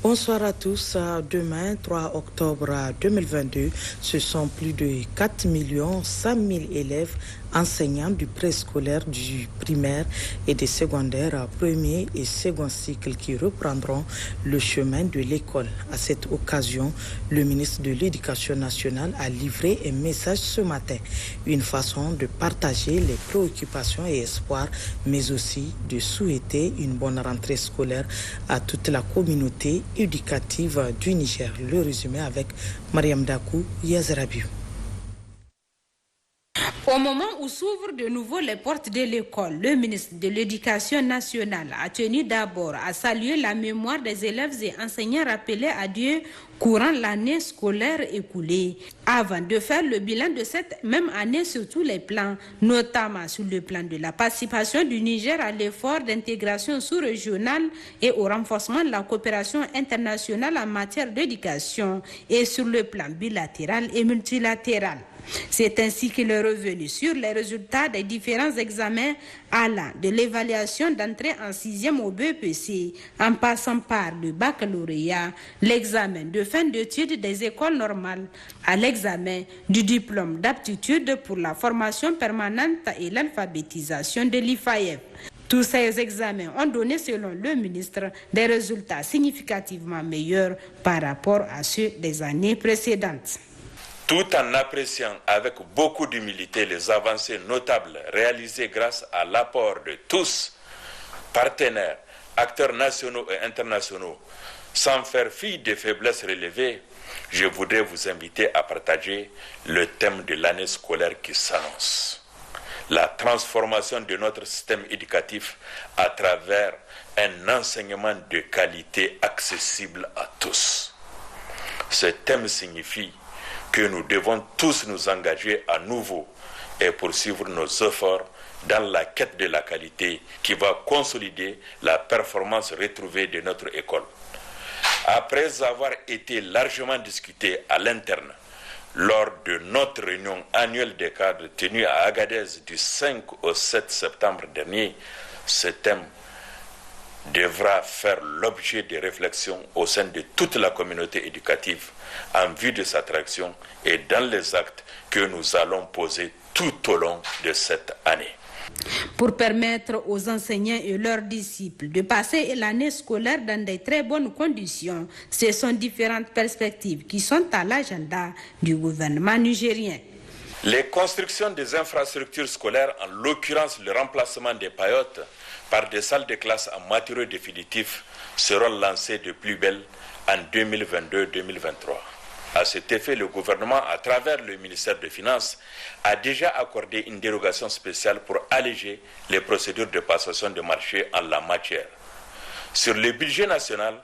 Bonsoir à tous. Demain, 3 octobre 2022, ce sont plus de 4 100 000 élèves enseignants du préscolaire, du primaire et des secondaires, premier et second cycle qui reprendront le chemin de l'école. À cette occasion, le ministre de l'Éducation nationale a livré un message ce matin, une façon de partager les préoccupations et espoirs, mais aussi de souhaiter une bonne rentrée scolaire à toute la communauté éducative du Niger. Le résumé avec Mariam Dakou Yazrabiou. Au moment où s'ouvrent de nouveau les portes de l'école, le ministre de l'Éducation nationale a tenu d'abord à saluer la mémoire des élèves et enseignants rappelés à Dieu courant l'année scolaire écoulée, avant de faire le bilan de cette même année sur tous les plans, notamment sur le plan de la participation du Niger à l'effort d'intégration sous-régionale et au renforcement de la coopération internationale en matière d'éducation et sur le plan bilatéral et multilatéral. C'est ainsi qu'il est revenu sur les résultats des différents examens allant de l'évaluation d'entrée en 6e au BEPC, en passant par le baccalauréat, l'examen de fin d'études des écoles normales, à l'examen du diplôme d'aptitude pour la formation permanente et l'alphabétisation de l'IFAEF. Tous ces examens ont donné, selon le ministre, des résultats significativement meilleurs par rapport à ceux des années précédentes. Tout en appréciant avec beaucoup d'humilité les avancées notables réalisées grâce à l'apport de tous, partenaires, acteurs nationaux et internationaux, sans faire fi des faiblesses relevées, je voudrais vous inviter à partager le thème de l'année scolaire qui s'annonce. La transformation de notre système éducatif à travers un enseignement de qualité accessible à tous. Ce thème signifie que nous devons tous nous engager à nouveau et poursuivre nos efforts dans la quête de la qualité qui va consolider la performance retrouvée de notre école. Après avoir été largement discuté à l'interne lors de notre réunion annuelle des cadres tenue à Agadez du 5 au 7 septembre dernier, ce thème devra faire l'objet de réflexions au sein de toute la communauté éducative en vue de sa traction et dans les actes que nous allons poser tout au long de cette année. Pour permettre aux enseignants et leurs disciples de passer l'année scolaire dans de très bonnes conditions, ce sont différentes perspectives qui sont à l'agenda du gouvernement nigérien. Les constructions des infrastructures scolaires, en l'occurrence le remplacement des paillotes par des salles de classe en matériaux définitifs, seront lancées de plus belle en 2022-2023. À cet effet, le gouvernement, à travers le ministère des Finances, a déjà accordé une dérogation spéciale pour alléger les procédures de passation de marché en la matière. Sur le budget national,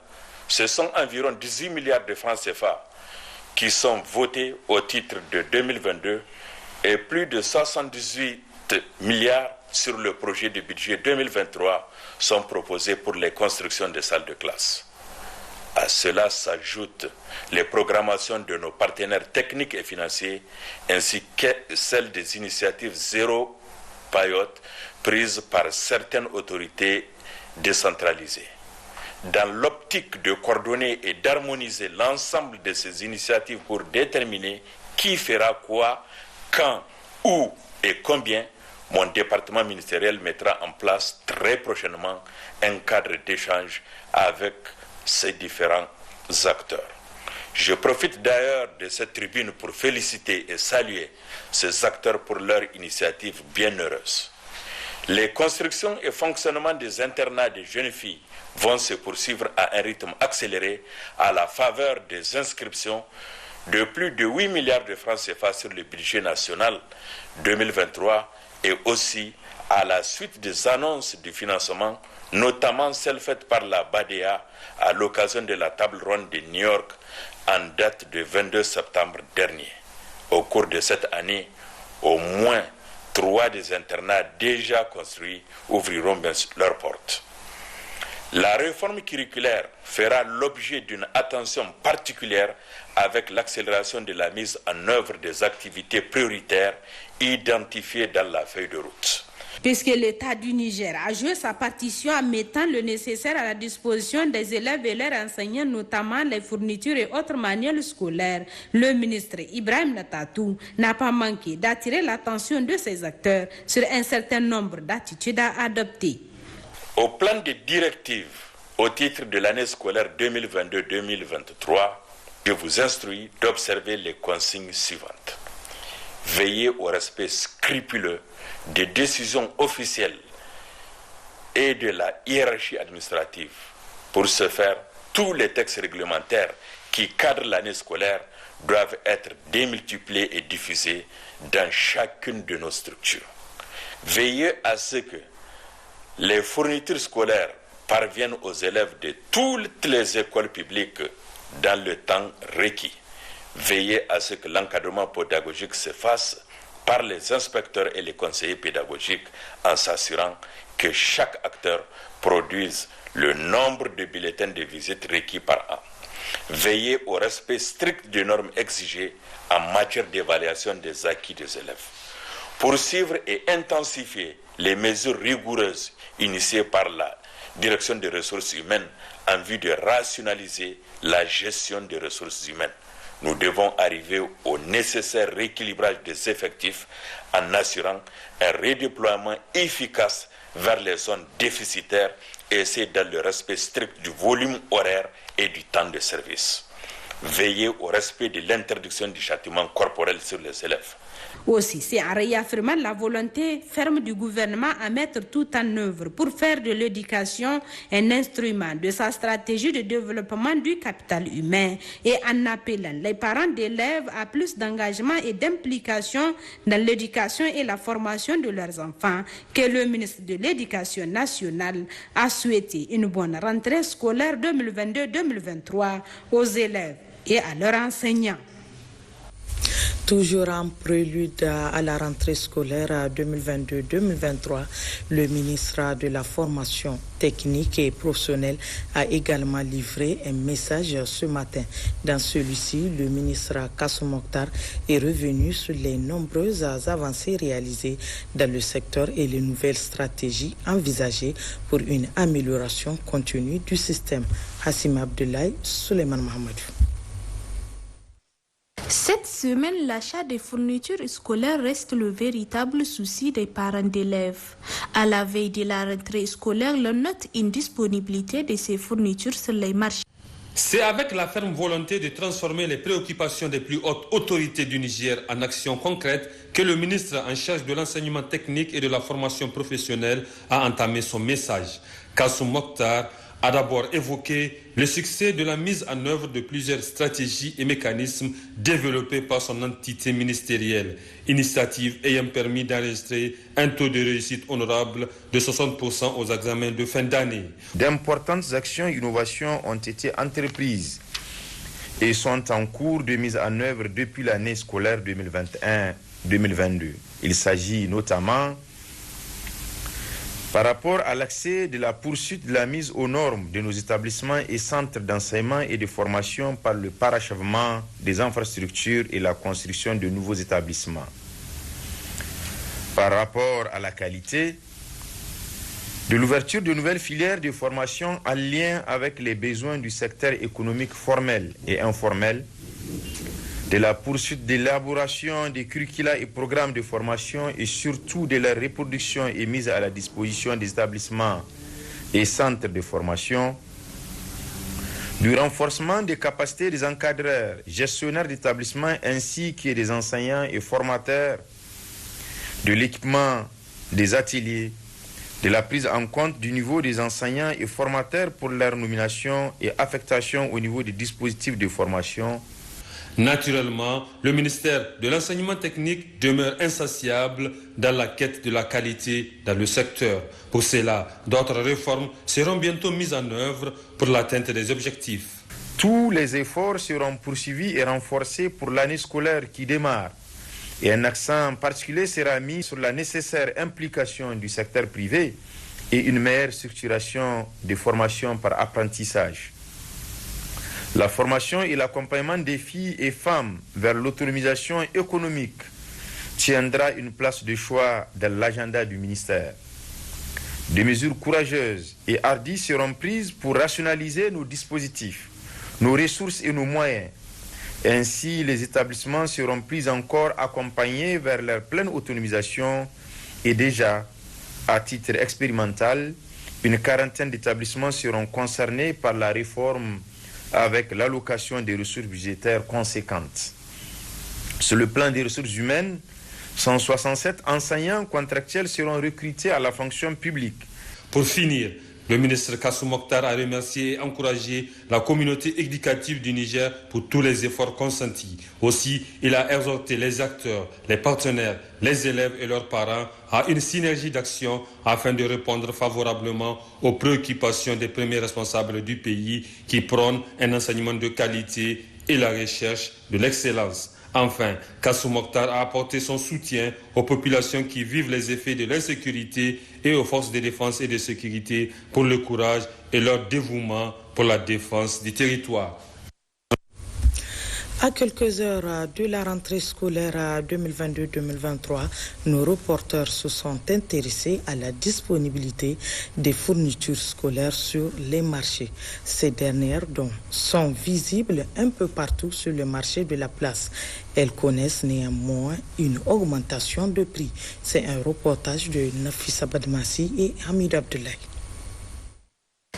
ce sont environ 18 milliards de francs CFA qui sont votés au titre de 2022 et plus de 78 milliards sur le projet de budget 2023 sont proposés pour les constructions de salles de classe. À cela s'ajoutent les programmations de nos partenaires techniques et financiers ainsi que celles des initiatives zéro paillote prises par certaines autorités décentralisées. Dans l'optique de coordonner et d'harmoniser l'ensemble de ces initiatives pour déterminer qui fera quoi, quand, où et combien, mon département ministériel mettra en place très prochainement un cadre d'échange avec ces différents acteurs. Je profite d'ailleurs de cette tribune pour féliciter et saluer ces acteurs pour leur initiative bienheureuse. Les constructions et fonctionnements des internats des jeunes filles vont se poursuivre à un rythme accéléré à la faveur des inscriptions de plus de 8 milliards de francs CFA sur le budget national 2023 et aussi à la suite des annonces du financement, notamment celles faites par la BADEA à l'occasion de la table ronde de New York en date du 22 septembre dernier. Au cours de cette année, au moins 3 des internats déjà construits ouvriront leurs portes. La réforme curriculaire fera l'objet d'une attention particulière avec l'accélération de la mise en œuvre des activités prioritaires identifiées dans la feuille de route. puisque l'État du Niger a joué sa partition en mettant le nécessaire à la disposition des élèves et leurs enseignants, notamment les fournitures et autres manuels scolaires. Le ministre Ibrahim Natatou n'a pas manqué d'attirer l'attention de ses acteurs sur un certain nombre d'attitudes à adopter. Au plan des directives au titre de l'année scolaire 2022-2023, je vous instruis d'observer les consignes suivantes. Veillez au respect scrupuleux des décisions officielles et de la hiérarchie administrative. Pour ce faire, tous les textes réglementaires qui cadrent l'année scolaire doivent être démultipliés et diffusés dans chacune de nos structures. Veillez à ce que les fournitures scolaires parviennent aux élèves de toutes les écoles publiques dans le temps requis. Veillez à ce que l'encadrement pédagogique se fasse par les inspecteurs et les conseillers pédagogiques en s'assurant que chaque acteur produise le nombre de bulletins de visite requis par an. Veillez au respect strict des normes exigées en matière d'évaluation des acquis des élèves. Poursuivre et intensifier les mesures rigoureuses initiées par la Direction des ressources humaines en vue de rationaliser la gestion des ressources humaines. Nous devons arriver au nécessaire rééquilibrage des effectifs en assurant un redéploiement efficace vers les zones déficitaires et c'est dans le respect strict du volume horaire et du temps de service. Veillez au respect de l'interdiction du châtiment corporel sur les élèves. Aussi, c'est en réaffirmant la volonté ferme du gouvernement à mettre tout en œuvre pour faire de l'éducation un instrument de sa stratégie de développement du capital humain et en appelant les parents d'élèves à plus d'engagement et d'implication dans l'éducation et la formation de leurs enfants que le ministre de l'Éducation nationale a souhaité une bonne rentrée scolaire 2022-2023 aux élèves et à leurs enseignants. Toujours en prélude à la rentrée scolaire 2022-2023, le ministre de la Formation technique et professionnelle a également livré un message ce matin. Dans celui-ci, le ministre Kassoum Mokhtar est revenu sur les nombreuses avancées réalisées dans le secteur et les nouvelles stratégies envisagées pour une amélioration continue du système. Hassim Abdoulaye, Souleymane Mahamadou. Cette semaine, l'achat des fournitures scolaires reste le véritable souci des parents d'élèves. À la veille de la rentrée scolaire, l'on note une disponibilité de ces fournitures sur les marchés. C'est avec la ferme volonté de transformer les préoccupations des plus hautes autorités du Niger en actions concrètes que le ministre en charge de l'enseignement technique et de la formation professionnelle a entamé son message. Kassoum Mokhtar a d'abord évoqué le succès de la mise en œuvre de plusieurs stratégies et mécanismes développés par son entité ministérielle, initiative ayant permis d'enregistrer un taux de réussite honorable de 60% aux examens de fin d'année. D'importantes actions et innovations ont été entreprises et sont en cours de mise en œuvre depuis l'année scolaire 2021-2022. Il s'agit notamment par rapport à l'accès de la poursuite de la mise aux normes de nos établissements et centres d'enseignement et de formation par le parachèvement des infrastructures et la construction de nouveaux établissements. Par rapport à la qualité, de l'ouverture de nouvelles filières de formation en lien avec les besoins du secteur économique formel et informel, de la poursuite de l'élaboration des curricula et programmes de formation et surtout de leur reproduction et mise à la disposition des établissements et centres de formation, du renforcement des capacités des encadreurs, gestionnaires d'établissements ainsi que des enseignants et formateurs, de l'équipement des ateliers, de la prise en compte du niveau des enseignants et formateurs pour leur nomination et affectation au niveau des dispositifs de formation. Naturellement, le ministère de l'enseignement technique demeure insatiable dans la quête de la qualité dans le secteur. Pour cela, d'autres réformes seront bientôt mises en œuvre pour l'atteinte des objectifs. Tous les efforts seront poursuivis et renforcés pour l'année scolaire qui démarre. Et un accent particulier sera mis sur la nécessaire implication du secteur privé et une meilleure structuration des formations par apprentissage. La formation et l'accompagnement des filles et femmes vers l'autonomisation économique tiendra une place de choix dans l'agenda du ministère. Des mesures courageuses et hardies seront prises pour rationaliser nos dispositifs, nos ressources et nos moyens. Ainsi, les établissements seront plus encore accompagnés vers leur pleine autonomisation et déjà, à titre expérimental, une quarantaine d'établissements seront concernés par la réforme avec l'allocation des ressources budgétaires conséquentes. Sur le plan des ressources humaines, 167 enseignants contractuels seront recrutés à la fonction publique. Pour finir, le ministre Kassou Mokhtar a remercié et encouragé la communauté éducative du Niger pour tous les efforts consentis. Aussi, il a exhorté les acteurs, les partenaires, les élèves et leurs parents à une synergie d'action afin de répondre favorablement aux préoccupations des premiers responsables du pays qui prônent un enseignement de qualité et la recherche de l'excellence. Enfin, Kassou Mokhtar a apporté son soutien aux populations qui vivent les effets de l'insécurité et aux forces de défense et de sécurité pour le courage et leur dévouement pour la défense du territoire. À quelques heures de la rentrée scolaire 2022-2023, nos reporters se sont intéressés à la disponibilité des fournitures scolaires sur les marchés. Ces dernières sont visibles un peu partout sur le marché de la place. Elles connaissent néanmoins une augmentation de prix. C'est un reportage de Nafissa Badmassi et Hamid Abdoulaye.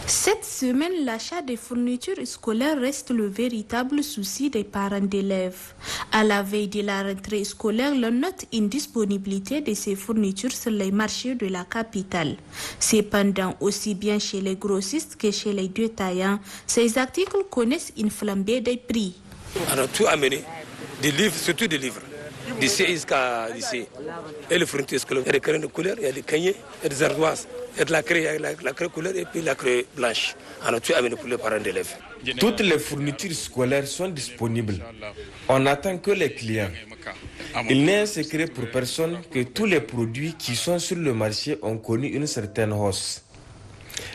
Cette semaine, l'achat des fournitures scolaires reste le véritable souci des parents d'élèves. À la veille de la rentrée scolaire, l'on note une disponibilité de ces fournitures sur les marchés de la capitale. Cependant, aussi bien chez les grossistes que chez les détaillants, ces articles connaissent une flambée des prix. On a tout amené, des livres, surtout des livres. D'ici jusqu'à lycée. Et les fournitures scolaires, il y a des crayons de couleur, il y a des cahiers, il y a des ardoises, il y a de la craie, la craie couleur et puis la craie blanche. On a tout amené pour les parents d'élèves. Toutes les fournitures scolaires sont disponibles. On n'attend que les clients. Il n'est un secret pour personne que tous les produits qui sont sur le marché ont connu une certaine hausse.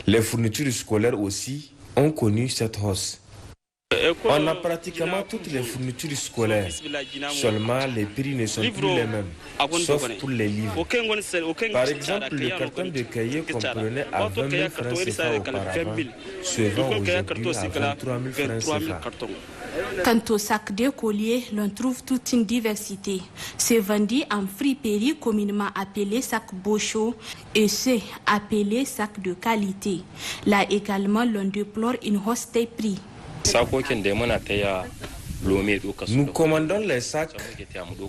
Les fournitures scolaires aussi ont connu cette hausse. On a pratiquement toutes les fournitures scolaires. Seulement, les prix ne sont plus les mêmes, sauf pour les livres. Par exemple, le carton de cahier comprenait à 20 000 francs CFA auparavant, se vend aujourd'hui à 23 000 francs CFA. Quant au sac de collier, l'on trouve toute une diversité. C'est vendu en friperie communément appelé sac Bocho et c'est appelé sac de qualité. Là également, l'on déplore une hausse des prix. Nous commandons les sacs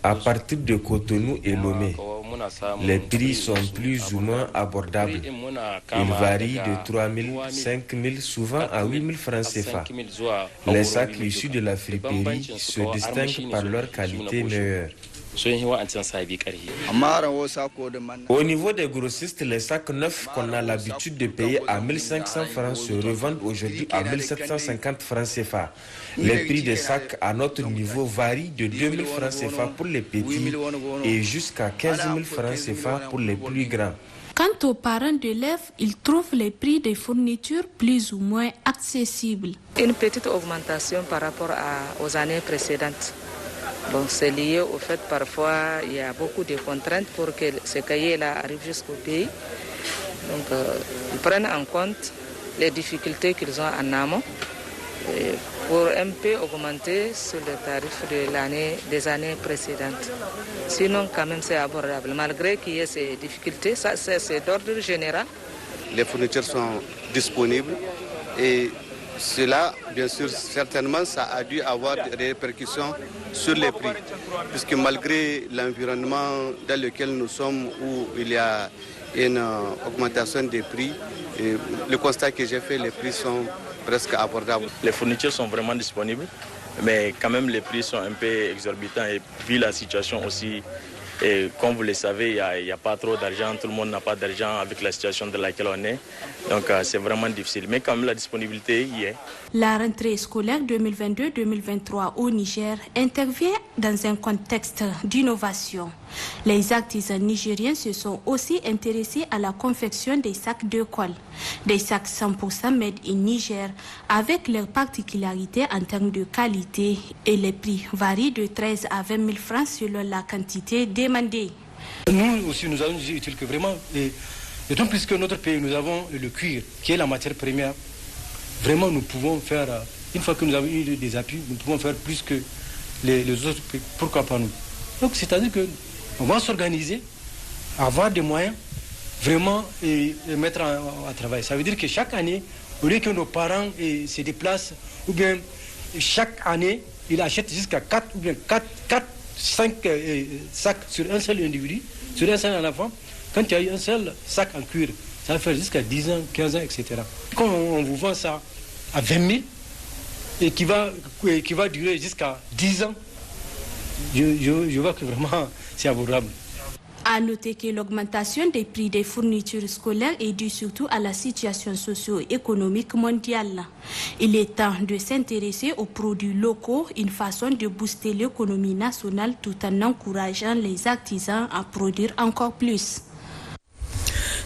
à partir de Cotonou et Lomé. Les prix sont plus ou moins abordables. Ils varient de 3 000, 5 000, souvent à 8 000 francs CFA. Les sacs issus de la friperie se distinguent par leur qualité meilleure. Au niveau des grossistes, les sacs neufs qu'on a l'habitude de payer à 1 500 francs se revendent aujourd'hui à 1 750 francs CFA. Les prix des sacs à notre niveau varient de 2 000 francs CFA pour les petits et jusqu'à 15 000 francs CFA pour les plus grands. Quant aux parents d'élèves, ils trouvent les prix des fournitures plus ou moins accessibles. Une petite augmentation par rapport aux années précédentes. Bon, c'est lié au fait parfois il y a beaucoup de contraintes pour que ces cahiers-là arrivent jusqu'au pays. Donc ils prennent en compte les difficultés qu'ils ont en amont pour un peu augmenter sur le tarif des années précédentes. Sinon quand même c'est abordable. Malgré qu'il y ait ces difficultés, ça c'est d'ordre général. Les fournitures sont disponibles et cela, bien sûr, certainement, ça a dû avoir des répercussions sur les prix. Puisque malgré l'environnement dans lequel nous sommes, où il y a une augmentation des prix, et le constat que j'ai fait, les prix sont presque abordables. Les fournitures sont vraiment disponibles, mais quand même les prix sont un peu exorbitants. Et vu la situation aussi, et comme vous le savez, il n'y a pas trop d'argent, tout le monde n'a pas d'argent avec la situation dans laquelle on est. Donc c'est vraiment difficile, mais quand même la disponibilité y est. La rentrée scolaire 2022-2023 au Niger intervient dans un contexte d'innovation. Les artisans nigériens se sont aussi intéressés à la confection des sacs d'école. Des sacs 100% made in Niger avec leurs particularités en termes de qualité et les prix varient de 13 à 20 000 francs selon la quantité demandée. demandé. Nous aussi, nous avons jugé utile que vraiment, d'autant plus que notre pays, nous avons le cuir, qui est la matière première. Vraiment, nous pouvons faire, une fois que nous avons eu des appuis, nous pouvons faire plus que les autres pays. Pourquoi pas nous? Donc, c'est-à-dire qu'on va s'organiser, avoir des moyens, vraiment, et mettre à travail. Ça veut dire que chaque année, au lieu que nos parents se déplacent, ou bien chaque année, ils achètent jusqu'à 4 ou bien 5 sacs sur un seul individu, sur un seul enfant. Quand il y a eu un seul sac en cuir, ça va faire jusqu'à 10 ans, 15 ans, etc. Quand on vous vend ça à 20 000 et qui va durer jusqu'à 10 ans, je vois que vraiment c'est abordable. À noter que l'augmentation des prix des fournitures scolaires est due surtout à la situation socio-économique mondiale. Il est temps de s'intéresser aux produits locaux, une façon de booster l'économie nationale tout en encourageant les artisans à produire encore plus.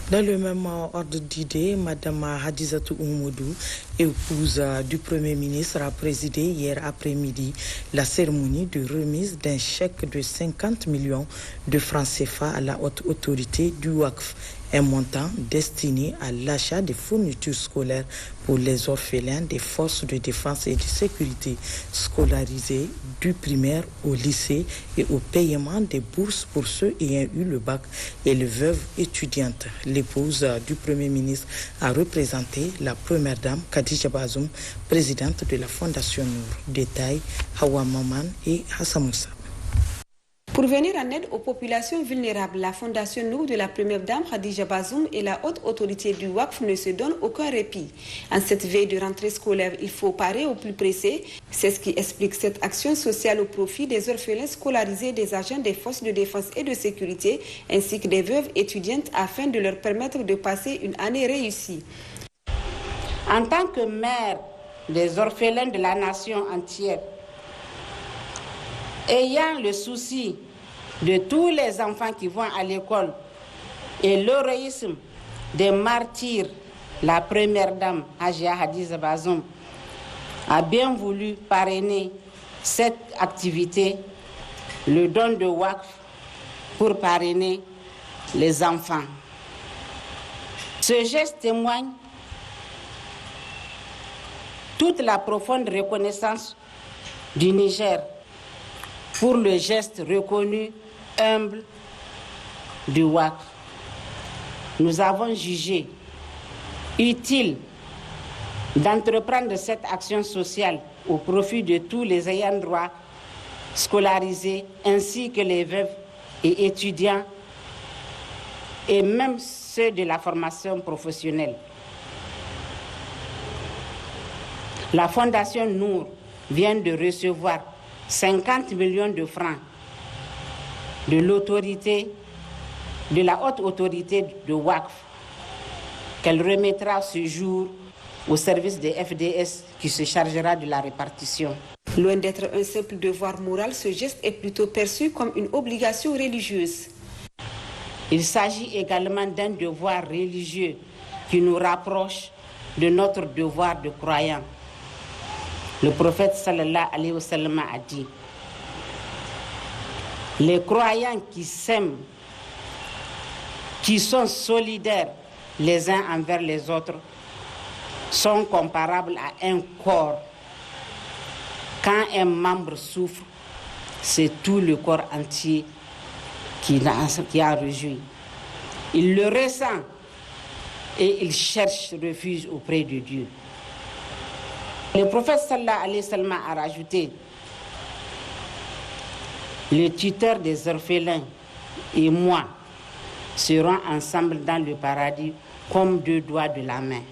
Dans le même ordre d'idées, Mme Hadizatou Oumoudou, épouse du Premier ministre, a présidé hier après-midi la cérémonie de remise d'un chèque de 50 millions de francs CFA à la haute autorité du WACF, un montant destiné à l'achat des fournitures scolaires pour les orphelins des forces de défense et de sécurité scolarisés du primaire au lycée et au paiement des bourses pour ceux ayant eu le bac et les veuves étudiantes. L'épouse du Premier ministre a représenté la première dame Khadija Bazoum, présidente de la Fondation Nour. Détail Hawa Maman et Hassan Moussa. Pour venir en aide aux populations vulnérables, la Fondation Nour de la Première Dame Khadija Bazoum et la haute autorité du WACF ne se donnent aucun répit. En cette veille de rentrée scolaire, il faut parer au plus pressé. C'est ce qui explique cette action sociale au profit des orphelins scolarisés, des agents des forces de défense et de sécurité, ainsi que des veuves étudiantes afin de leur permettre de passer une année réussie. En tant que mère des orphelins de la nation entière, ayant le souci de tous les enfants qui vont à l'école et l'héroïsme des martyrs, la première dame, Hajia Hadiza Bazoum, a bien voulu parrainer cette activité, le don de WACF pour parrainer les enfants. Ce geste témoigne toute la profonde reconnaissance du Niger pour le geste reconnu humble du WACF. Nous avons jugé utile d'entreprendre cette action sociale au profit de tous les ayants droit scolarisés ainsi que les veuves et étudiants et même ceux de la formation professionnelle. La Fondation Nour vient de recevoir 50 millions de francs de l'autorité, de la haute autorité de WACF, qu'elle remettra ce jour au service des FDS qui se chargera de la répartition. Loin d'être un simple devoir moral, ce geste est plutôt perçu comme une obligation religieuse. Il s'agit également d'un devoir religieux qui nous rapproche de notre devoir de croyant. Le prophète sallallahu alayhi wa sallam a dit: les croyants qui s'aiment, qui sont solidaires les uns envers les autres, sont comparables à un corps. Quand un membre souffre, c'est tout le corps entier qui en réjouit. Il le ressent et il cherche refuge auprès de Dieu. Le prophète sallallahu alayhi wa sallam a rajouté: le tuteur des orphelins et moi serons ensemble dans le paradis comme deux doigts de la main.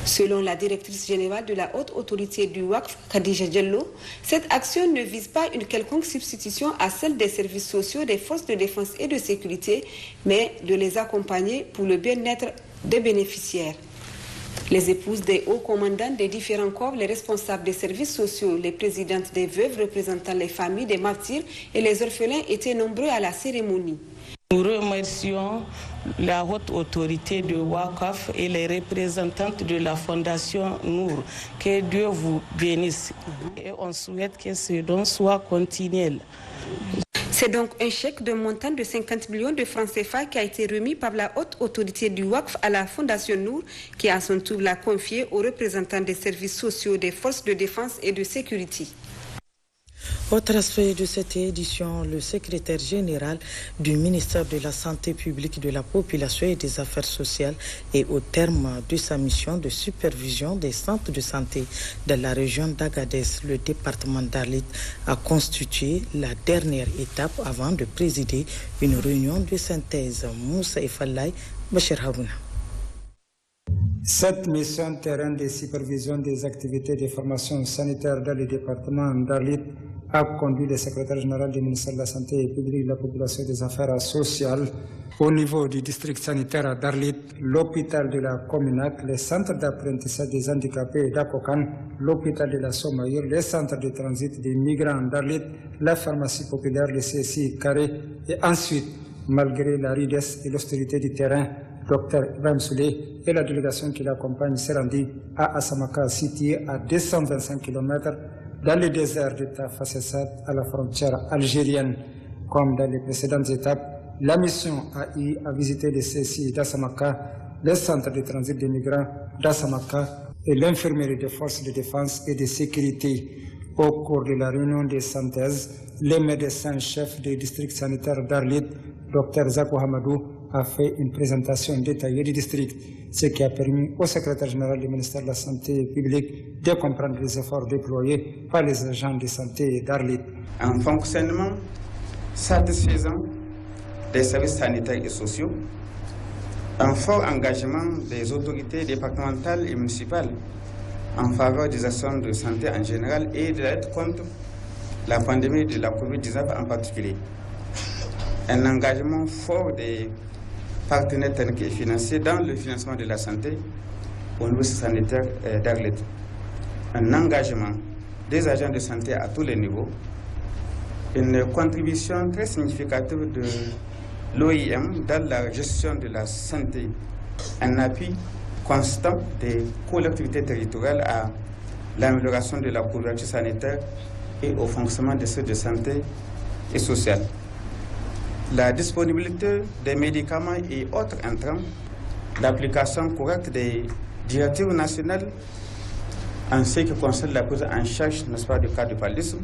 Selon la directrice générale de la haute autorité du WACF, Khadija Diallo, cette action ne vise pas une quelconque substitution à celle des services sociaux des forces de défense et de sécurité, mais de les accompagner pour le bien-être des bénéficiaires. Les épouses des hauts commandants des différents corps, les responsables des services sociaux, les présidentes des veuves représentant les familles des martyrs et les orphelins étaient nombreux à la cérémonie. Nous remercions la haute autorité de WACF et les représentantes de la Fondation Nour. Que Dieu vous bénisse. Et on souhaite que ce don soit continuel. C'est donc un chèque d'un montant de 50 millions de francs CFA qui a été remis par la haute autorité du WACF à la Fondation Nour, qui à son tour l'a confié aux représentants des services sociaux des forces de défense et de sécurité. Autre aspect de cette édition, le secrétaire général du ministère de la Santé publique, de la Population et des Affaires sociales est au terme de sa mission de supervision des centres de santé de la région d'Agadez. Le département d'Arlit a constitué la dernière étape avant de présider une réunion de synthèse. Moussa Efallay, Bachir Harouna. Cette mission terrain de supervision des activités de formation sanitaire dans le département d'Arlit a conduit le secrétaire général du ministère de la Santé publique, de la Population et des Affaires sociales au niveau du district sanitaire d'Arlit, l'hôpital de la Communac, le centre d'apprentissage des handicapés d'Akokan, l'hôpital de la Somaïr, le centre de transit des migrants d'Arlit, la pharmacie populaire, le CSI Carré, et ensuite, malgré la rudesse et l'austérité du terrain, Dr Ibrahim Souley et la délégation qui l'accompagne s'est rendue à Asamaka, situé à 225 km dans le désert de Tafassessat à la frontière algérienne. Comme dans les précédentes étapes, la mission a eu à visiter le CSI d'Asamaka, le centre de transit des migrants d'Asamaka et l'infirmerie des forces de défense et de sécurité. Au cours de la réunion de synthèse, le médecin-chef du district sanitaire d'Arlit, Dr Zakou Hamadou, a fait une présentation détaillée du district, ce qui a permis au secrétaire général du ministère de la Santé publique de comprendre les efforts déployés par les agents de santé d'Arlit. Un fonctionnement satisfaisant des services sanitaires et sociaux, un fort engagement des autorités départementales et municipales en faveur des actions de santé en général et de la lutte contre la pandémie de la COVID-19 en particulier. Un engagement fort des partenaires techniques et financiers dans le financement de la santé au niveau sanitaire d'Arlit. Un engagement des agents de santé à tous les niveaux, une contribution très significative de l'OIM dans la gestion de la santé, un appui constant des collectivités territoriales à l'amélioration de la couverture sanitaire et au fonctionnement des services de santé et sociale. La disponibilité des médicaments et autres intrants, l'application correcte des directives nationales en ce qui concerne la prise en charge, n'est-ce pas, du cas de paludisme,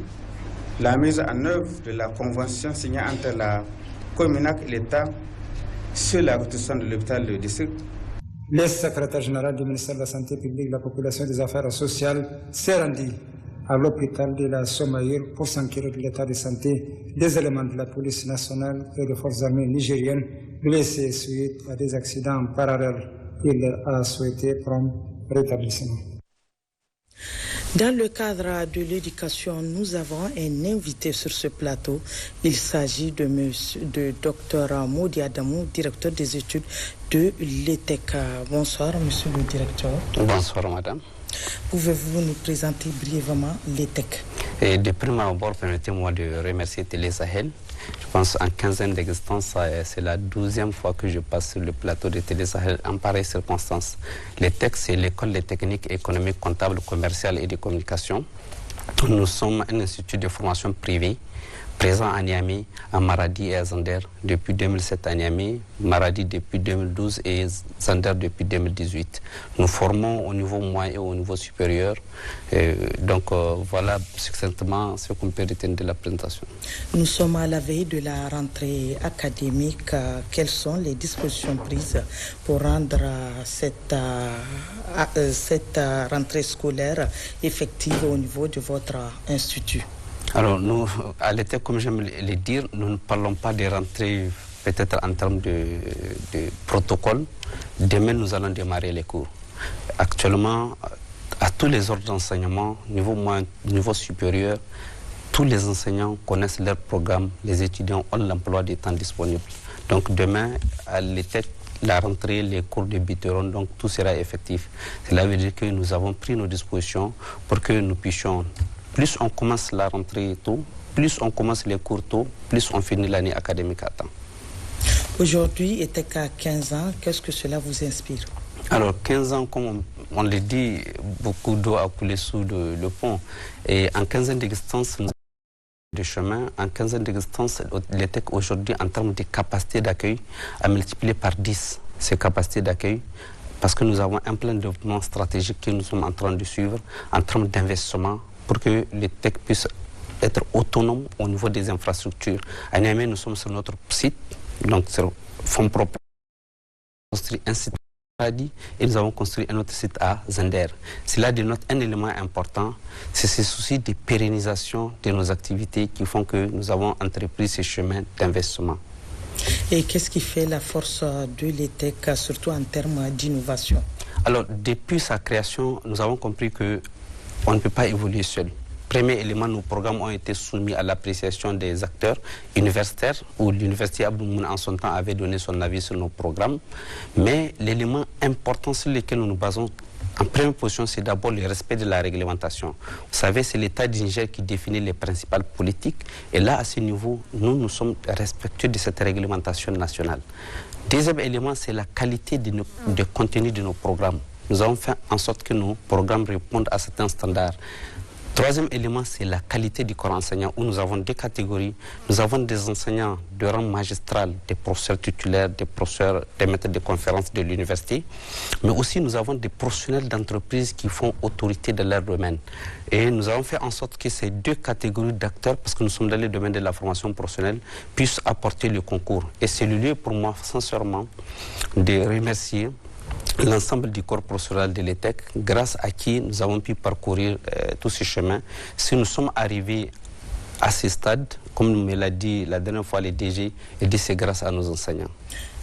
la mise en œuvre de la convention signée entre la Communac et l'État sur la restitution de l'hôpital de district. Le secrétaire général du ministère de la Santé publique, de la Population et des Affaires sociales s'est rendu à l'hôpital de la Somaïr pour s'enquérir de l'état de santé des éléments de la police nationale et des forces armées nigériennes blessés suite à des accidents parallèles. Il a souhaité prompt rétablissement. Dans le cadre de l'éducation, nous avons un invité sur ce plateau. Il s'agit de Dr Moudi Adamou, directeur des études de l'ETEC. Bonsoir, monsieur le directeur. Bonsoir, madame. Pouvez-vous nous présenter brièvement l'ETEC? De prime abord, permettez-moi de remercier Télé Sahel. Je pense en 15 ans d'existence, c'est la 12e fois que je passe sur le plateau de Télé Sahel en pareille circonstance. L'ETEC, c'est l'école des techniques économiques, comptables, commerciales et de communication. Nous sommes un institut de formation privée présent à Niamey, à Maradi et à Zander depuis 2007 à Niamey, Maradi depuis 2012 et Zander depuis 2018. Nous formons au niveau moyen et au niveau supérieur. Voilà succinctement ce qu'on peut retenir de la présentation. Nous sommes à la veille de la rentrée académique. Quelles sont les dispositions prises pour rendre cette rentrée scolaire effective au niveau de votre institut? Alors, nous, à l'ETEC, comme j'aime le dire, nous ne parlons pas de rentrée peut-être en termes de protocole. Demain, nous allons démarrer les cours. Actuellement, à tous les ordres d'enseignement, niveau moyen, niveau supérieur, tous les enseignants connaissent leur programme. Les étudiants ont l'emploi des temps disponibles. Donc, demain, à l'ETEC, la rentrée, les cours débuteront, donc tout sera effectif. Cela veut dire que nous avons pris nos dispositions pour que nous puissions... Plus on commence la rentrée tôt, plus on commence les cours tôt, plus on finit l'année académique à temps. Aujourd'hui, ETEC à 15 ans, qu'est-ce que cela vous inspire? Alors, 15 ans, comme on le dit, beaucoup d'eau a coulé sous le pont. Et en 15 ans d'existence, de chemin. En 15 ans d'existence, l'ETEC aujourd'hui, en termes de capacité d'accueil, a multiplié par 10 ces capacités d'accueil, parce que nous avons un plan de développement stratégique que nous sommes en train de suivre en termes d'investissement pour que l'ETEC puisse être autonome au niveau des infrastructures. À Niamey, nous sommes sur notre site, donc sur fonds propres, construit un site et nous avons construit un autre site à Zender. Cela dénote un élément important, c'est ce souci de pérennisation de nos activités qui font que nous avons entrepris ces chemins d'investissement. Et qu'est-ce qui fait la force de l'ETEC, surtout en termes d'innovation? Alors, depuis sa création, nous avons compris qu'on ne peut pas évoluer seul. Premier élément, nos programmes ont été soumis à l'appréciation des acteurs universitaires, où l'université Abdou Moumouni en son temps avait donné son avis sur nos programmes. Mais l'élément important sur lequel nous nous basons en première position, c'est d'abord le respect de la réglementation. Vous savez, c'est l'État du Niger qui définit les principales politiques. Et là, à ce niveau, nous sommes respectueux de cette réglementation nationale. Deuxième élément, c'est la qualité de contenu de nos programmes. Nous avons fait en sorte que nos programmes répondent à certains standards. Troisième élément, c'est la qualité du corps enseignant, où nous avons deux catégories. Nous avons des enseignants de rang magistral, des professeurs titulaires, des professeurs, des maîtres de conférences de l'université, mais aussi nous avons des professionnels d'entreprise qui font autorité de leur domaine. Et nous avons fait en sorte que ces deux catégories d'acteurs, parce que nous sommes dans le domaine de la formation professionnelle, puissent apporter le concours. Et c'est le lieu pour moi, sincèrement, de remercier l'ensemble du corps professoral de l'ETEC, grâce à qui nous avons pu parcourir tous ces chemins. Si nous sommes arrivés à ce stade, comme me l'a dit la dernière fois le DG, et c'est grâce à nos enseignants.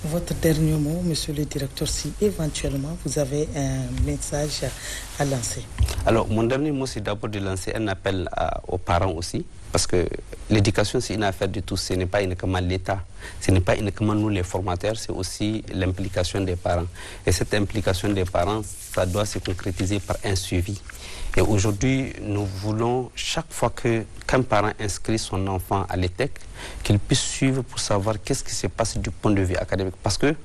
Votre dernier mot, monsieur le directeur, si éventuellement vous avez un message à lancer. Alors, mon dernier mot, c'est d'abord de lancer un appel aux parents aussi, parce que l'éducation, c'est une affaire de tous. Ce n'est pas uniquement l'État, ce n'est pas uniquement nous les formateurs, c'est aussi l'implication des parents. Et cette implication des parents, ça doit se concrétiser par un suivi. Et aujourd'hui, nous voulons, chaque fois qu'un parent inscrit son enfant à l'ETEC, qu'il puisse suivre pour savoir qu'est-ce qui se passe du point de vue académique. Parce que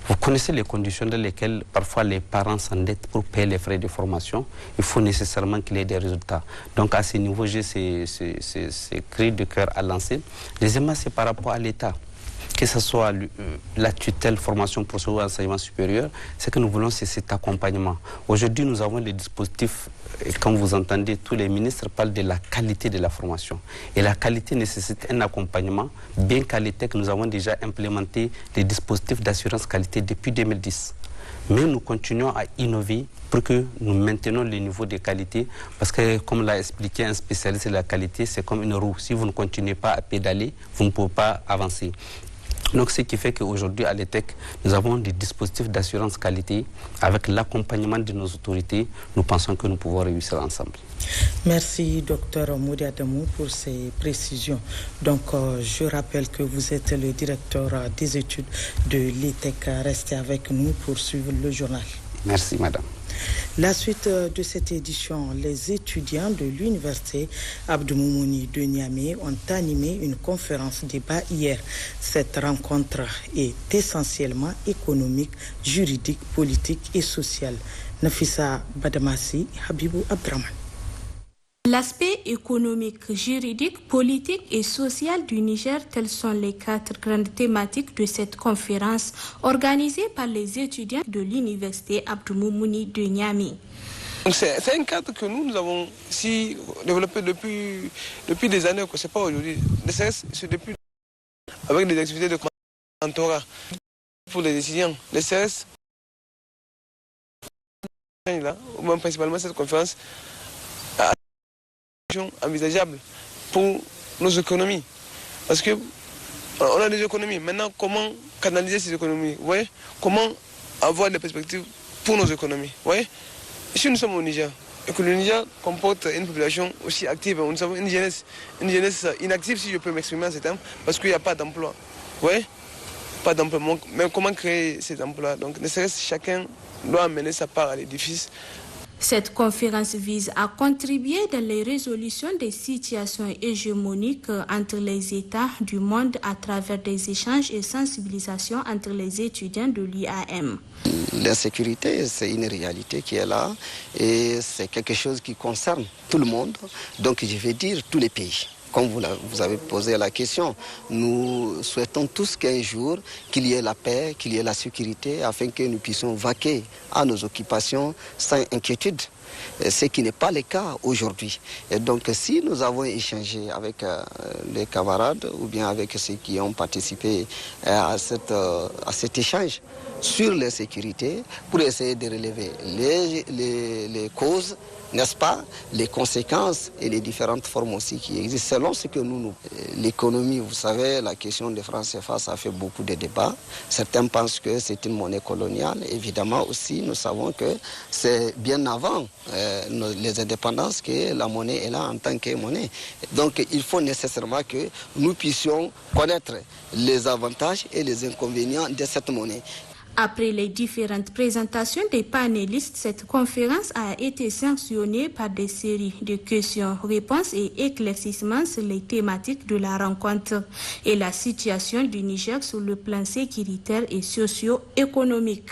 vous connaissez les conditions dans lesquelles parfois les parents s'endettent pour payer les frais de formation. Il faut nécessairement qu'il y ait des résultats. Donc à ce niveau, j'ai ces cris de cœur à lancer. Deuxièmement, c'est par rapport à l'État. Que ce soit la tutelle, formation professionnelle ou enseignement supérieur, ce que nous voulons, c'est cet accompagnement. Aujourd'hui, nous avons des dispositifs, et quand vous entendez, tous les ministres parlent de la qualité de la formation. Et la qualité nécessite un accompagnement, bien qu'à l'ETEC, nous avons déjà implémenté des dispositifs d'assurance qualité depuis 2010. Mais nous continuons à innover pour que nous maintenions le niveau de qualité, parce que, comme l'a expliqué un spécialiste de la qualité, c'est comme une roue. Si vous ne continuez pas à pédaler, vous ne pouvez pas avancer. Donc, ce qui fait qu'aujourd'hui, à l'ETEC, nous avons des dispositifs d'assurance qualité. Avec l'accompagnement de nos autorités, nous pensons que nous pouvons réussir ensemble. Merci, Dr Moudi Adamou, pour ces précisions. Donc, je rappelle que vous êtes le directeur des études de l'ETEC. Restez avec nous pour suivre le journal. Merci, madame. La suite de cette édition, les étudiants de l'université Abdou Moumouni de Niamey ont animé une conférence débat hier. Cette rencontre est essentiellement économique, juridique, politique et sociale. Nafissa Badamassi, Habibou Abdraman. L'aspect économique, juridique, politique et social du Niger, telles sont les 4 grandes thématiques de cette conférence organisée par les étudiants de l'université Abdou Moumouni de Niamey. C'est un cadre que nous avons si développé depuis des années, que ce n'est pas aujourd'hui. C'est depuis avec des activités de mentorat pour les étudiants. Les CS, là, principalement cette conférence, envisageable pour nos économies. Parce que on a des économies. Maintenant, comment canaliser ces économies? Vous voyez? Comment avoir des perspectives pour nos économies? Vous voyez? Ici, nous sommes au Niger. Et que le Niger comporte une population aussi active. Nous avons une jeunesse inactive, si je peux m'exprimer en ces termes, parce qu'il n'y a pas d'emploi. Vous voyez? Pas d'emploi. Mais comment créer ces emplois? Donc, ne serait-ce chacun doit amener sa part à l'édifice. Cette conférence vise à contribuer dans les résolutions des situations hégémoniques entre les États du monde à travers des échanges et sensibilisations entre les étudiants de l'IAM. L'insécurité, c'est une réalité qui est là et c'est quelque chose qui concerne tout le monde, donc je vais dire tous les pays. comme vous avez posé la question, nous souhaitons tous qu'un jour, qu'il y ait la paix, qu'il y ait la sécurité, afin que nous puissions vaquer à nos occupations sans inquiétude. Ce qui n'est pas le cas aujourd'hui. Et donc si nous avons échangé avec les camarades ou bien avec ceux qui ont participé à cet échange sur la sécurité pour essayer de relever les causes, n'est-ce pas, les conséquences et les différentes formes aussi qui existent selon ce que nous... L'économie, vous savez, la question des francs CFA, ça fait beaucoup de débats. Certains pensent que c'est une monnaie coloniale. Évidemment aussi, nous savons que c'est bien avant les indépendances que la monnaie est là en tant que monnaie. Donc il faut nécessairement que nous puissions connaître les avantages et les inconvénients de cette monnaie. Après les différentes présentations des panélistes, cette conférence a été sanctionnée par des séries de questions, réponses et éclaircissements sur les thématiques de la rencontre et la situation du Niger sur le plan sécuritaire et socio-économique.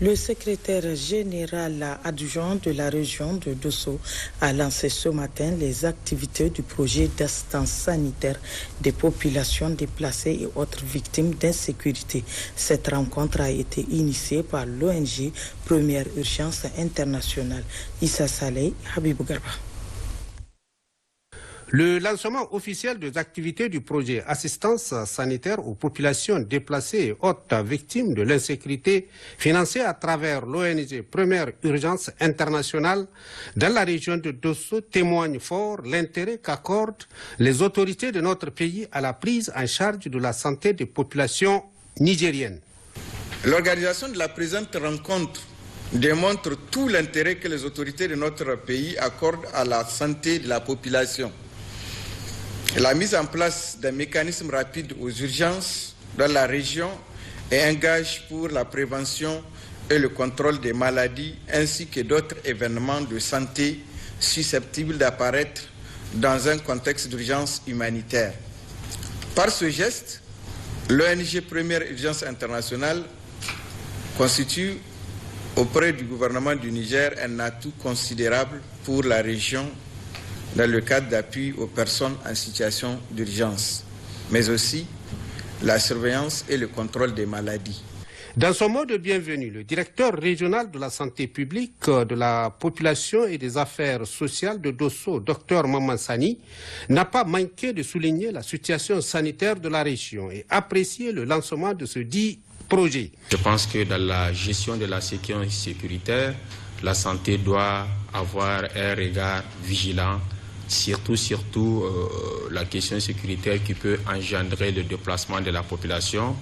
Le secrétaire général adjoint de la région de Dosso a lancé ce matin les activités du projet d'assistance sanitaire des populations déplacées et autres victimes d'insécurité. Cette rencontre a été initiée par l'ONG Première Urgence Internationale. Issa Saleh, Habibou Garba. Le lancement officiel des activités du projet assistance sanitaire aux populations déplacées et autres victimes de l'insécurité financé à travers l'ONG Première Urgence Internationale dans la région de Dosso témoigne fort l'intérêt qu'accordent les autorités de notre pays à la prise en charge de la santé des populations nigériennes. L'organisation de la présente rencontre démontre tout l'intérêt que les autorités de notre pays accordent à la santé de la population. La mise en place d'un mécanisme rapide aux urgences dans la région est un gage pour la prévention et le contrôle des maladies ainsi que d'autres événements de santé susceptibles d'apparaître dans un contexte d'urgence humanitaire. Par ce geste, l'ONG Première Urgence Internationale constitue auprès du gouvernement du Niger un atout considérable pour la région dans le cadre d'appui aux personnes en situation d'urgence, mais aussi la surveillance et le contrôle des maladies. Dans son mot de bienvenue, le directeur régional de la santé publique, de la population et des affaires sociales de Dosso, Dr Maman Sani, n'a pas manqué de souligner la situation sanitaire de la région et apprécier le lancement de ce dit projet. Je pense que dans la gestion de la sécurité sécuritaire, la santé doit avoir un regard vigilant, surtout la question sécuritaire qui peut engendrer le déplacement de la population.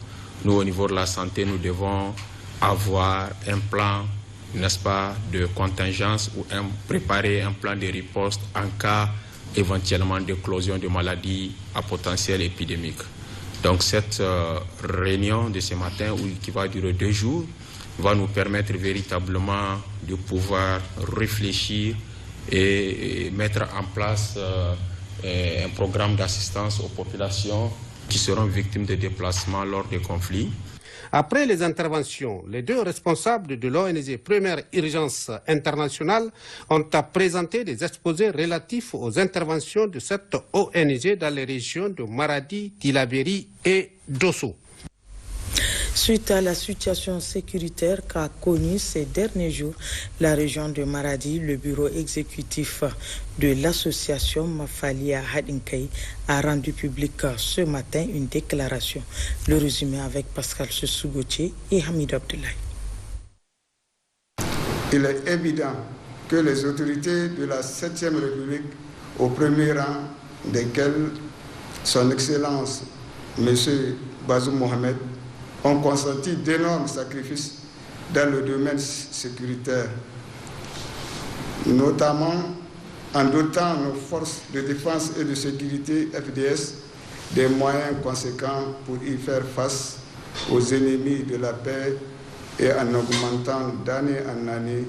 Nous, au niveau de la santé, nous devons avoir un plan, n'est-ce pas, de contingence ou préparer un plan de riposte en cas éventuellement d'éclosion de maladies à potentiel épidémique. Donc cette réunion de ce matin, qui va durer 2 jours, va nous permettre véritablement de pouvoir réfléchir et mettre en place un programme d'assistance aux populations qui seront victimes de déplacements lors des conflits. Après les interventions, les 2 responsables de l'ONG Première Urgence Internationale ont présenté des exposés relatifs aux interventions de cette ONG dans les régions de Maradi, Tillabéri et Dosso. Suite à la situation sécuritaire qu'a connue ces derniers jours la région de Maradi, le bureau exécutif de l'association Mafalia Hadinkai a rendu public ce matin une déclaration. Le résumé avec Pascal Sessougoutier et Hamid Abdoulaye. Il est évident que les autorités de la 7e République, au premier rang desquelles son Excellence M. Bazoum Mohamed, ont consenti d'énormes sacrifices dans le domaine sécuritaire, notamment en dotant nos forces de défense et de sécurité FDS des moyens conséquents pour y faire face aux ennemis de la paix et en augmentant d'année en année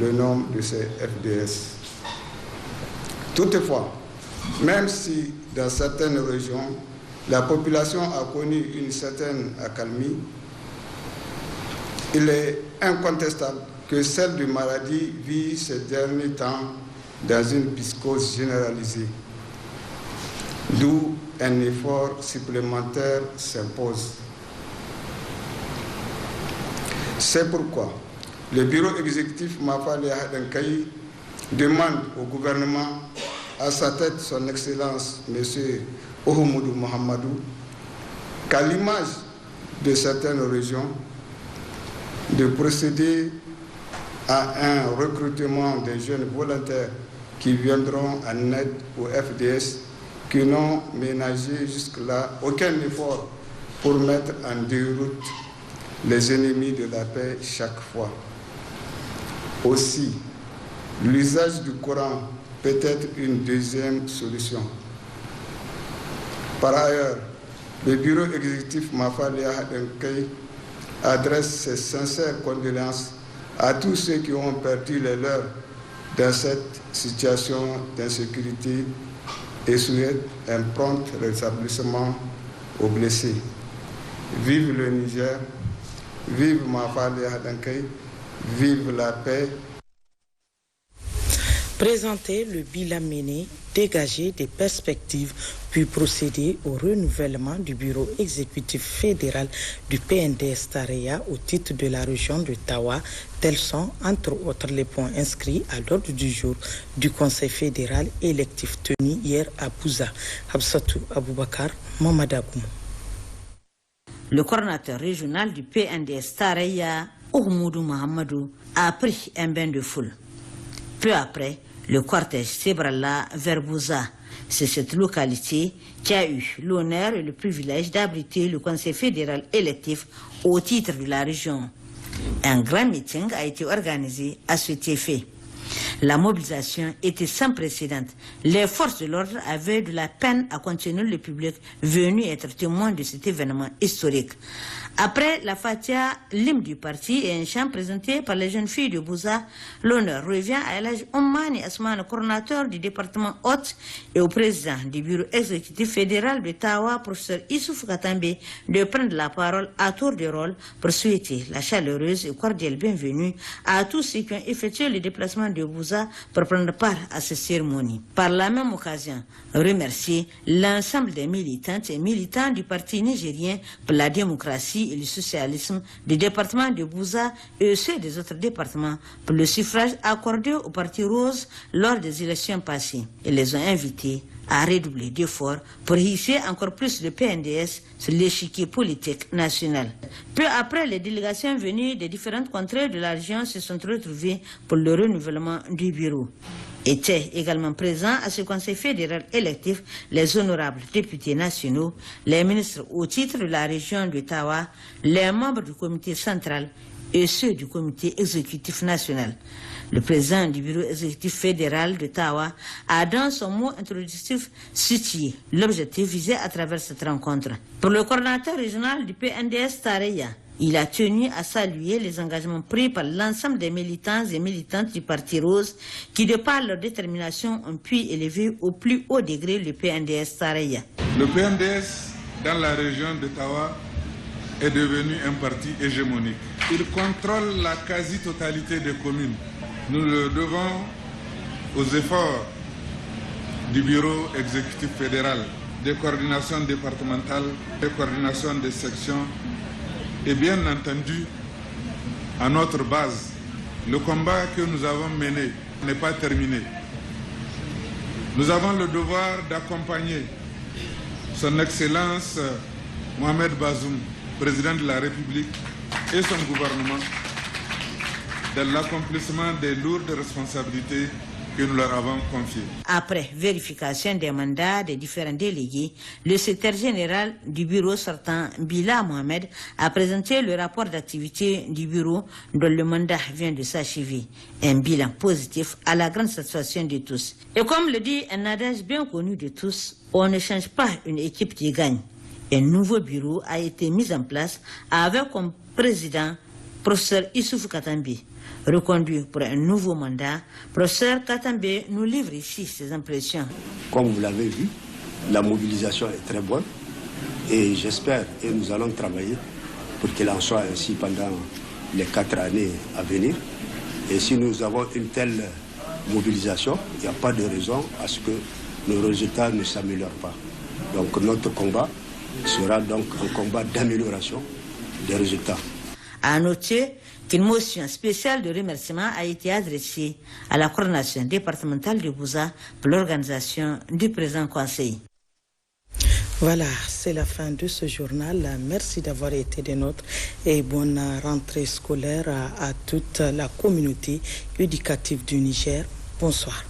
le nombre de ces FDS. Toutefois, même si dans certaines régions, la population a connu une certaine accalmie, il est incontestable que celle du Maradi vit ces derniers temps dans une psychose généralisée. d'où un effort supplémentaire s'impose. C'est pourquoi le bureau exécutif Mafale Hadankaï demande au gouvernement, à sa tête son Excellence M. Oumoudou Mohamedou, qu'à l'image de certaines régions, de procéder à un recrutement des jeunes volontaires qui viendront en aide au FDS, qui n'ont ménagé jusque-là aucun effort pour mettre en déroute les ennemis de la paix chaque fois. Aussi, l'usage du Coran peut être une deuxième solution. Par ailleurs, le bureau exécutif Mafale Hadankaï adresse ses sincères condoléances à tous ceux qui ont perdu les leurs dans cette situation d'insécurité et souhaite un prompt rétablissement aux blessés. Vive le Niger, vive Mafale Hadankaï, vive la paix. Présenter le bilan mené, dégager des perspectives, puis procéder au renouvellement du bureau exécutif fédéral du PNDS Tareya au titre de la région de Tawa. Tels sont, entre autres, les points inscrits à l'ordre du jour du Conseil fédéral électif tenu hier à Bouza. Habsatou Aboubakar, Mamadagoum. Le coordinateur régional du PNDS Tareya, Oumoudou Mohamedou, a pris un bain de foule. Peu après, le cortège s'ébranla vers Bouza. C'est cette localité qui a eu l'honneur et le privilège d'abriter le Conseil fédéral électif au titre de la région. Un grand meeting a été organisé à cet effet. La mobilisation était sans précédent. Les forces de l'ordre avaient de la peine à contenir le public venu être témoin de cet événement historique. Après la Fatia, l'hymne du parti et un chant présenté par les jeunes filles de Bouza, l'honneur revient à Elhaj Oumani Asman, coordinateur du département Haute, et au président du bureau exécutif fédéral de Tawa, professeur Issouf Katambe, de prendre la parole à tour de rôle pour souhaiter la chaleureuse et cordiale bienvenue à tous ceux qui ont effectué le déplacement de Bouza pour prendre part à cette cérémonie. Par la même occasion, remercier l'ensemble des militantes et militants du parti nigérien pour la démocratie et le socialisme du département de Bouza et ceux des autres départements pour le suffrage accordé au Parti Rose lors des élections passées. Ils les ont invités à redoubler d'efforts pour hisser encore plus le PNDS sur l'échiquier politique national. Peu après, les délégations venues des différentes contrées de la région se sont retrouvées pour le renouvellement du bureau. Étaient également présents à ce Conseil fédéral électif les honorables députés nationaux, les ministres au titre de la région de Tawa, les membres du comité central et ceux du comité exécutif national. Le président du bureau exécutif fédéral de Tawa a dans son mot introductif situé l'objectif visé à travers cette rencontre. Pour le coordinateur régional du PNDS Tareya, il a tenu à saluer les engagements pris par l'ensemble des militants et militantes du Parti Rose qui, de par leur détermination, ont pu élever au plus haut degré le PNDS Tareya. Le PNDS dans la région de Tawa est devenu un parti hégémonique. Il contrôle la quasi-totalité des communes. Nous le devons aux efforts du bureau exécutif fédéral, des coordinations départementales, des coordinations des sections et bien entendu à notre base. Le combat que nous avons mené n'est pas terminé. Nous avons le devoir d'accompagner son Excellence Mohamed Bazoum, président de la République, et son gouvernement dans l'accomplissement des lourdes responsabilités que nous leur avons confiées. Après vérification des mandats des différents délégués, le secrétaire général du bureau sortant, Bila Mohamed, a présenté le rapport d'activité du bureau dont le mandat vient de s'achever. Un bilan positif à la grande satisfaction de tous. Et comme le dit un adage bien connu de tous, on ne change pas une équipe qui gagne. Un nouveau bureau a été mis en place avec comme président professeur Issouf Katambe. Reconduit pour un nouveau mandat, professeur Katambe nous livre ici ses impressions. Comme vous l'avez vu, la mobilisation est très bonne et j'espère et nous allons travailler pour qu'il en soit ainsi pendant les 4 années à venir. Et si nous avons une telle mobilisation, il n'y a pas de raison à ce que nos résultats ne s'améliorent pas. Donc notre combat sera donc un combat d'amélioration des résultats. À noter qu'une motion spéciale de remerciement a été adressée à la coordination départementale de Bouza pour l'organisation du présent conseil. Voilà, c'est la fin de ce journal. Merci d'avoir été des nôtres et bonne rentrée scolaire à toute la communauté éducative du Niger. Bonsoir.